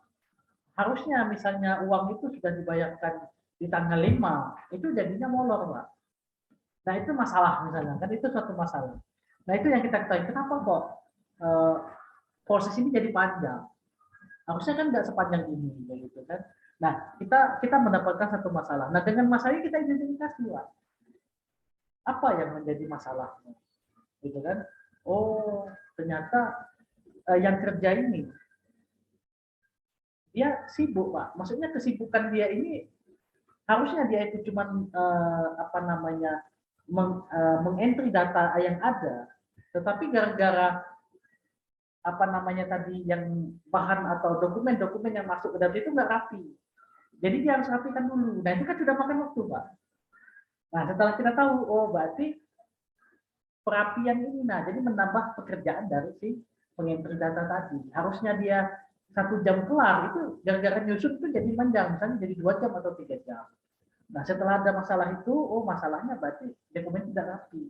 Harusnya misalnya uang itu sudah dibayarkan di tanggal 5, itu jadinya molor Pak. Nah itu masalah misalnya, kan itu suatu masalah. Nah itu yang kita ketahui, kenapa kok proses ini jadi panjang? Harusnya kan nggak sepanjang ini, gitu kan? Nah kita mendapatkan satu masalah. Nah dengan masalah ini kita identifikasi Pak. Apa yang menjadi masalahnya? Gitu kan? Oh ternyata yang kerja ini dia sibuk Pak. Maksudnya kesibukan dia ini harusnya dia itu cuma apa namanya mengentry data yang ada, tetapi gara-gara apa namanya tadi yang bahan atau dokumen-dokumen yang masuk ke dalam itu nggak rapi. Jadi dia harus rapikan dulu. Nah itu kan sudah makan waktu Pak. Nah setelah kita tahu, oh berarti perapian ini, nah jadi menambah pekerjaan dari si pengentry data tadi. Harusnya dia 1 jam kelar, itu gara-gara nyusun itu jadi panjang, misalnya jadi 2 jam atau 3 jam. Nah setelah ada masalah itu, oh masalahnya berarti dokumen tidak rapi.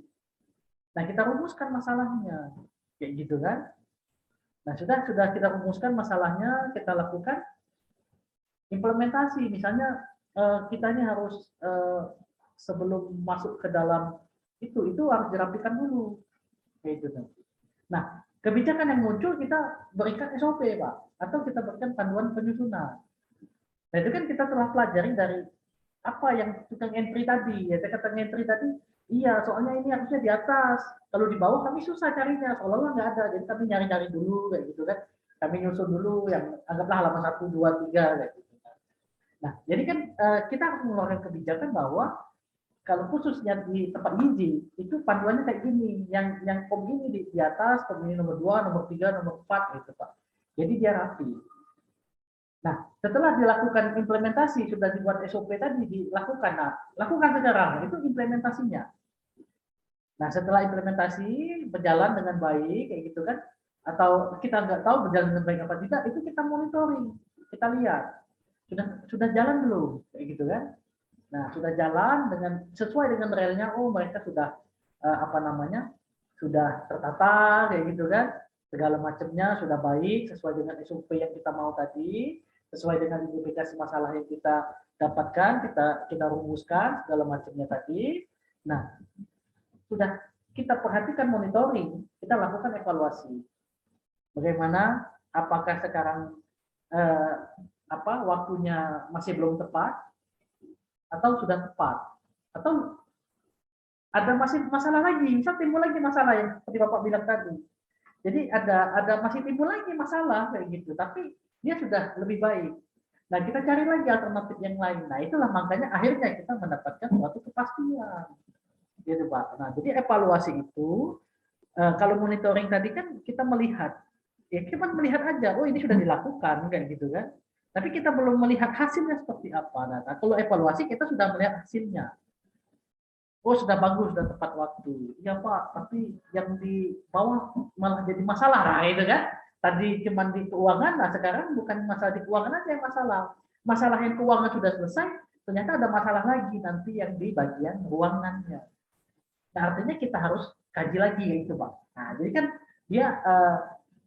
Nah kita rumuskan masalahnya, kayak gitu kan. Nah sudah kita rumuskan masalahnya, kita lakukan implementasi. Misalnya kita ini harus sebelum masuk ke dalam itu harus dirapikan dulu, kayak gitu. Nah kebijakan yang muncul kita berikan SOP Pak, atau kita berikan panduan penyusunan. Nah itu kan kita telah pelajari dari apa yang tukang entry tadi, ya saya kata entry tadi, iya soalnya ini harusnya di atas, kalau di bawah kami susah carinya, seolah-olah nggak ada, jadi kami nyari-nyari dulu kayak gitu kan, kami nyusun dulu yang anggaplah halaman 1, 2, 3 kayak gitu. Nah jadi kan kita harus mengeluarkan kebijakan bahwa kalau khususnya di tempat gizi itu panduannya kayak gini, yang kom ini di atas, kom ini nomor 2, nomor 3, nomor 4 gitu Pak. Jadi dia rapi. Nah, setelah dilakukan implementasi, sudah dibuat SOP tadi, dilakukan. Nah, lakukan sekarang, itu implementasinya. Nah, setelah implementasi berjalan dengan baik, kayak gitu kan, atau kita nggak tahu berjalan dengan baik apa tidak, itu kita monitoring, kita lihat. Sudah jalan belum, kayak gitu kan. Nah, sudah jalan dengan sesuai dengan relnya, oh mereka sudah apa namanya, sudah tertata, kayak gitu kan, segala macamnya sudah baik, sesuai dengan SOP yang kita mau tadi, sesuai dengan identifikasi masalah yang kita dapatkan, kita rumuskan segala macamnya tadi. Nah, sudah kita perhatikan monitoring, kita lakukan evaluasi. Bagaimana? Apakah sekarang apa waktunya masih belum tepat atau sudah tepat? Atau ada masih masalah lagi, misal timbul lagi masalah yang seperti Bapak bilang tadi. Jadi ada masih timbul lagi masalah kayak gitu, tapi dia sudah lebih baik. Nah, kita cari lagi alternatif yang lain. Nah, itulah makanya akhirnya kita mendapatkan suatu kepastian. Gitu, Pak. Nah, jadi evaluasi itu kalau monitoring tadi kan kita melihat, ya cuma melihat aja, oh ini sudah dilakukan kan gitu kan. Tapi kita belum melihat hasilnya seperti apa. Nah, kalau evaluasi kita sudah melihat hasilnya. Oh sudah bagus, sudah tepat waktu. Iya Pak, tapi yang di bawah malah jadi masalah. Nah itu kan, tadi cuma di keuangan, nah sekarang bukan masalah di keuangan aja yang masalah. Masalah yang keuangan sudah selesai, ternyata ada masalah lagi nanti yang di bagian ruangannya. Nah artinya kita harus kaji lagi itu Pak. Nah jadi kan dia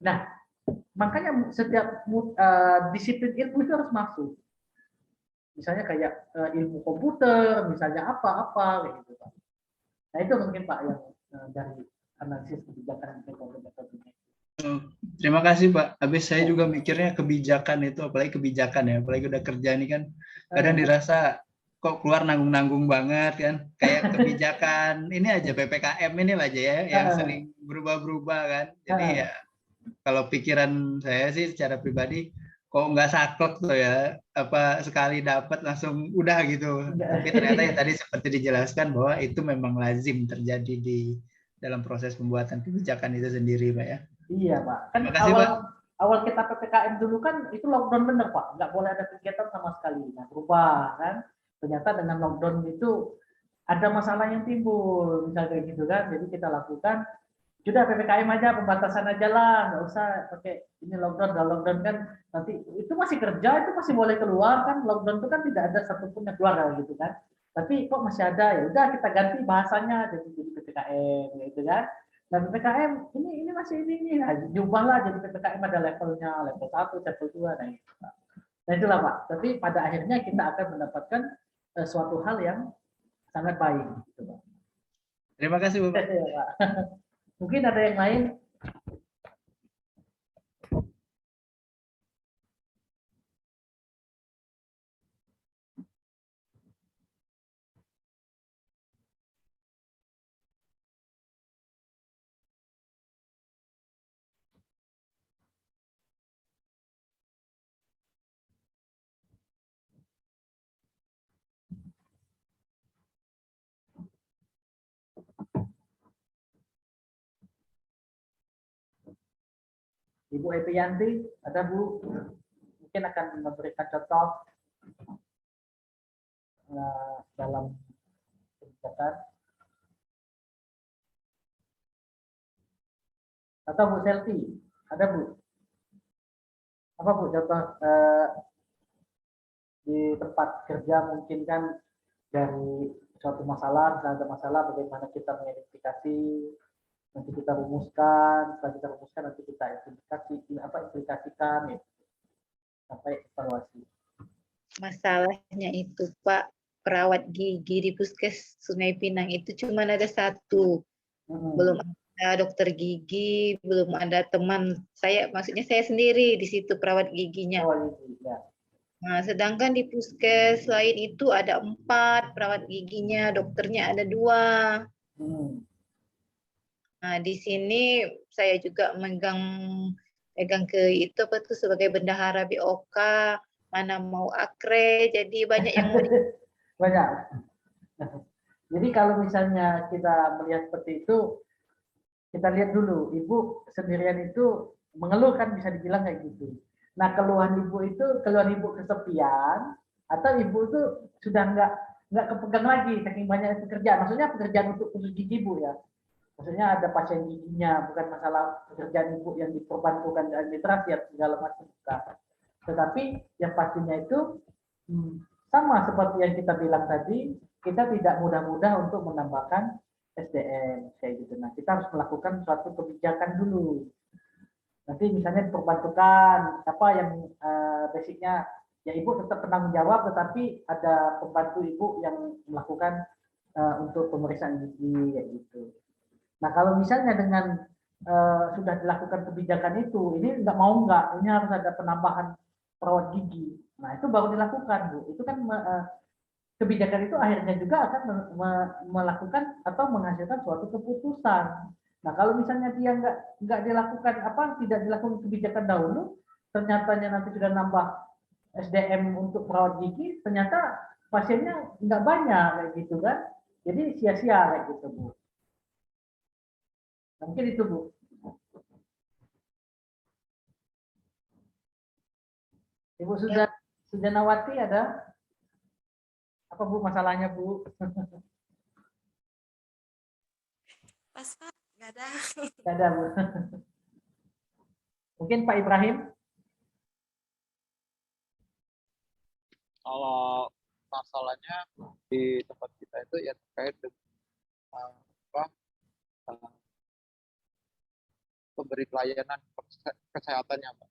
nah makanya setiap disiplin ilmu itu harus masuk. Misalnya kayak ilmu komputer, misalnya apa-apa kayak gitu Pak. Nah itu mungkin Pak yang dari analisis kebijakan metode-metodenya. Terima kasih Pak. Habis saya juga mikirnya kebijakan itu, apalagi kebijakan ya, apalagi udah kerja nih kan, kadang dirasa kok keluar nanggung-nanggung banget kan, kayak kebijakan ini aja PPKM ini aja ya, yang sering berubah-berubah kan. Jadi ya kalau pikiran saya sih secara pribadi, kok nggak saklek tuh ya, apa sekali dapat langsung udah gitu. Tapi ternyata ya tadi seperti dijelaskan bahwa itu memang lazim terjadi di dalam proses pembuatan kebijakan itu sendiri Pak ya. Iya Pak, kan Makasih, awal kita PPKM dulu kan itu lockdown bener Pak, nggak boleh ada kegiatan sama sekali. Nah berubah kan, ternyata dengan lockdown itu ada masalah yang timbul, misalnya kayak gitu kan. Jadi kita lakukan, sudah PPKM aja, pembatasan aja lah, nggak usah pakai ini lockdown. Kalau lockdown kan nanti itu masih kerja, itu masih boleh keluar kan. Lockdown itu kan tidak ada satupun yang keluar gitu kan. Tapi kok masih ada, ya udah kita ganti bahasanya jadi PPKM gitu kan. Nah PPKM ini masih ini, nah, diubahlah jadi PPKM ada levelnya, level 1, level 2, nah gitu. Nah itulah Pak. Tapi pada akhirnya kita akan mendapatkan suatu hal yang sangat baik gitu Pak. Terima kasih Bapak. Mungkin ada yang lain. Ibu Epiyanti, ada Bu? Mungkin akan memberikan contoh dalam kebijakan. Atau Bu Selvi, ada Bu? Apa Bu contoh di tempat kerja mungkin kan dari suatu masalah, ada masalah bagaimana kita mengidentifikasi, nanti kita rumuskan, setelah kita rumuskan nanti kita implikasikan ya, sampai evaluasi. Masalahnya itu Pak, perawat gigi di Puskes Sungai Pinang itu cuma ada satu. Belum ada dokter gigi, belum ada teman saya, maksudnya saya sendiri di situ perawat giginya. Oh, iya. Nah, sedangkan di Puskes lain itu ada 4 perawat giginya, dokternya ada 2. Nah, di sini saya juga megang ke itu apa tuh sebagai bendahara BOK, mana mau akre, jadi banyak yang mau banyak. Jadi kalau misalnya kita melihat seperti itu, kita lihat dulu, Ibu sendirian itu mengeluh kan bisa dibilang kayak gitu. Nah keluhan Ibu kesepian, atau Ibu itu sudah nggak kepegang lagi saking banyak pekerjaan. Maksudnya pekerjaan untuk khusus gigi Ibu ya. Maksudnya ada pasien giginya, bukan masalah pekerjaan Ibu yang diperbantukan administrasi atau segala macam. Tetapi yang pastinya itu sama seperti yang kita bilang tadi, kita tidak mudah-mudah untuk menambahkan SDM kayak gitu. Nah, kita harus melakukan suatu kebijakan dulu. Nanti misalnya diperbantukan apa yang basicnya ya Ibu tetap penanggung jawab, tetapi ada pembantu Ibu yang melakukan untuk pemeriksaan gigi kayak gitu. Nah, kalau misalnya dengan sudah dilakukan kebijakan itu, ini nggak, ini harus ada penambahan perawat gigi. Nah, itu baru dilakukan, Bu. Itu kan kebijakan itu akhirnya juga akan melakukan atau menghasilkan suatu keputusan. Nah, kalau misalnya dia nggak dilakukan tidak dilakukan kebijakan dahulu, ternyata nanti sudah nambah SDM untuk perawat gigi, ternyata pasiennya nggak banyak kayak gitu kan. Jadi sia-sia kayak gitu, Bu. Mungkin itu, Bu. Ibu Sujanawati ada? Apa Bu masalahnya, Bu? Pas Pak, nggak ada. Nggak ada, Bu. Mungkin Pak Ibrahim? Kalau masalahnya di tempat kita itu ya terkait dengan pemberi pelayanan kesehatannya, Pak.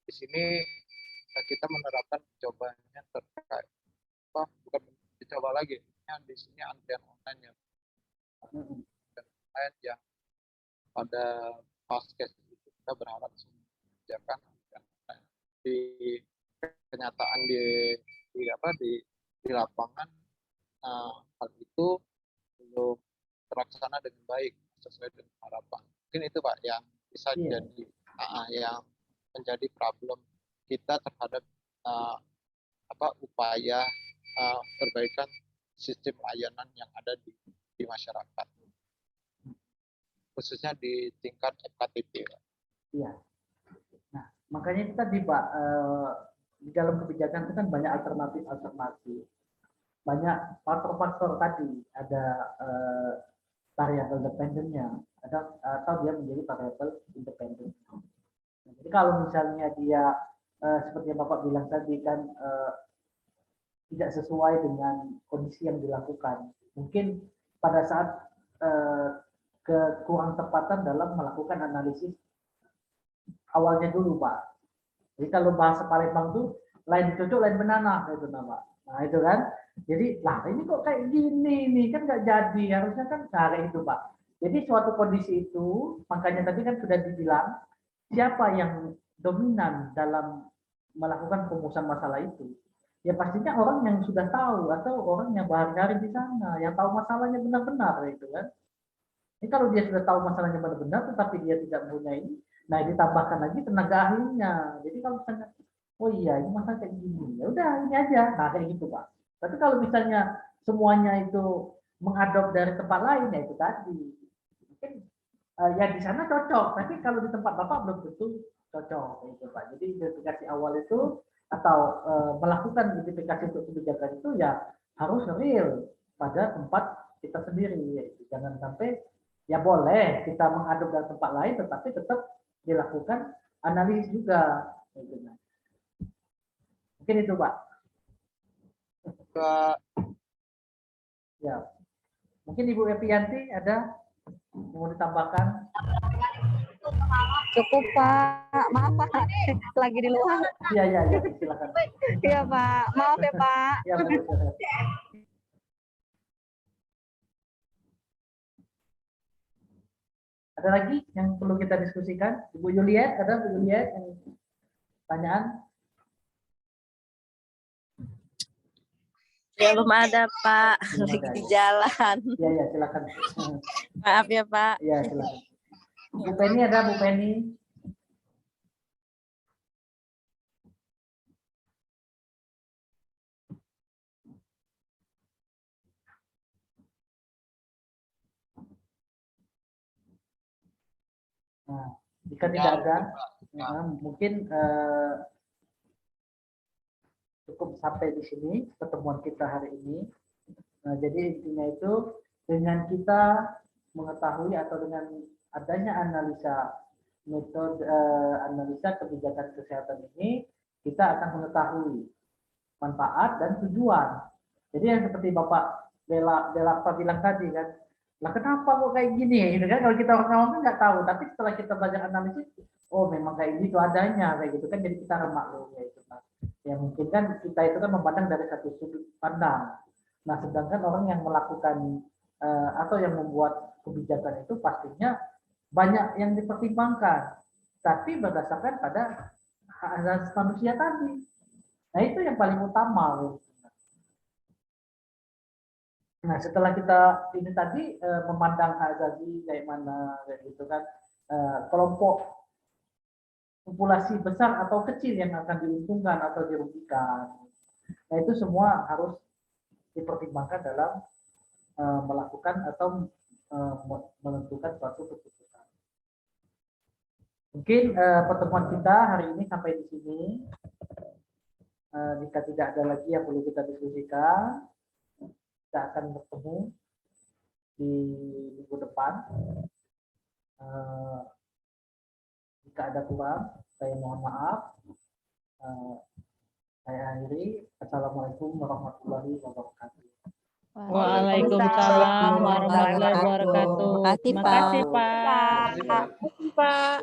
Di sini kita menerapkan cobanya terkait bukan dicoba lagi, di sini antrian online yang pada paskes itu kita berharap kebijakan di kenyataan di lapangan hal itu belum terlaksana dengan baik sesuai dengan harapan. Mungkin itu Pak yang bisa jadi yang menjadi problem kita terhadap upaya perbaikan sistem layanan yang ada di masyarakat, khususnya di tingkat FKTP. Iya. Nah, makanya itu tadi Pak, di dalam kebijakan itu kan banyak alternatif, banyak faktor-faktor tadi, ada variabel dependennya, atau dia menjadi variabel independen. Nah, jadi kalau misalnya dia seperti yang Bapak bilang tadi kan tidak sesuai dengan kondisi yang dilakukan, mungkin pada saat kekurang tepatan dalam melakukan analisis awalnya dulu Pak. Jadi kalau bahasa Palembang tuh lain cocok lain benana itu Pak. Nah itu kan. Jadi lah ini kok kayak gini nih kan nggak jadi, harusnya kan kayak itu Pak. Jadi suatu kondisi itu makanya tadi kan sudah dibilang siapa yang dominan dalam melakukan perumusan masalah itu. Ya pastinya orang yang sudah tahu atau orang yang berhari-hari di sana, yang tahu masalahnya benar-benar itu kan. Ini kalau dia sudah tahu masalahnya benar-benar tetapi dia tidak mempunyai, nah ditambahkan lagi tenaga ahlinya. Jadi kalau misalnya, oh iya ini masalah kayak gini, ya udah ini aja, nah kayak gitu Pak. Tapi kalau misalnya semuanya itu mengadop dari tempat lain, ya itu tadi. Mungkin ya di sana cocok, tapi kalau di tempat Bapak belum tentu cocok, gitu Pak. Jadi identifikasi awal itu atau melakukan identifikasi untuk kebijakan itu ya harus real pada tempat kita sendiri. Yaitu. Jangan sampai ya boleh kita mengadop dari tempat lain, tetapi tetap dilakukan analisis juga. Mungkin itu Pak. Ya, mungkin Ibu Epianti ada mau ditambahkan? Cukup Pak, maaf Pak, lagi di luar. Iya, silakan. Iya Pak, maaf ya Pak. Ya, betul. Ada lagi yang perlu kita diskusikan? Ibu Juliet, ada Bu Juliet yang pertanyaan? Ya belum ada Pak, lagi di jalan. Iya, silakan. Maaf ya Pak. Iya, silakan. Bu Penny ada, Bu Penny? Nah, jika tidak ada, mungkin cukup sampai di sini pertemuan kita hari ini. Nah, jadi intinya itu dengan kita mengetahui atau dengan adanya metode analisa kebijakan kesehatan ini, kita akan mengetahui manfaat dan tujuan. Jadi yang seperti Bapak Bela bilang tadi kan, lah kenapa kok kayak gini? Gitu kan? Kalau kita orang awam kan nggak tahu, tapi setelah kita belajar analisis, oh memang kayak gitu adanya, kayak gitu kan. Jadi kita remaklum ya itu kan. Ya mungkin kan kita itu kan memandang dari satu sudut pandang. Nah sedangkan orang yang melakukan atau yang membuat kebijakan itu pastinya banyak yang dipertimbangkan, tapi berdasarkan pada hak asasi manusia tadi. Nah itu yang paling utama. Nah setelah kita ini tadi memandang hak asasi kayak mana, kayak gitu kan, kelompok populasi besar atau kecil yang akan diuntungkan atau dirugikan. Nah itu semua harus dipertimbangkan dalam melakukan atau menentukan suatu keputusan. Mungkin pertemuan kita hari ini sampai di sini. Jika tidak ada lagi yang perlu kita diskusikan, kita akan bertemu di minggu depan. Jika ada kurang, saya mohon maaf. Saya akhiri. Assalamualaikum warahmatullahi wabarakatuh. Waalaikumsalam warahmatullahi wabarakatuh. Makasih, Terima Pak. kasih, Pak. Terima kasih, Pak. Pak.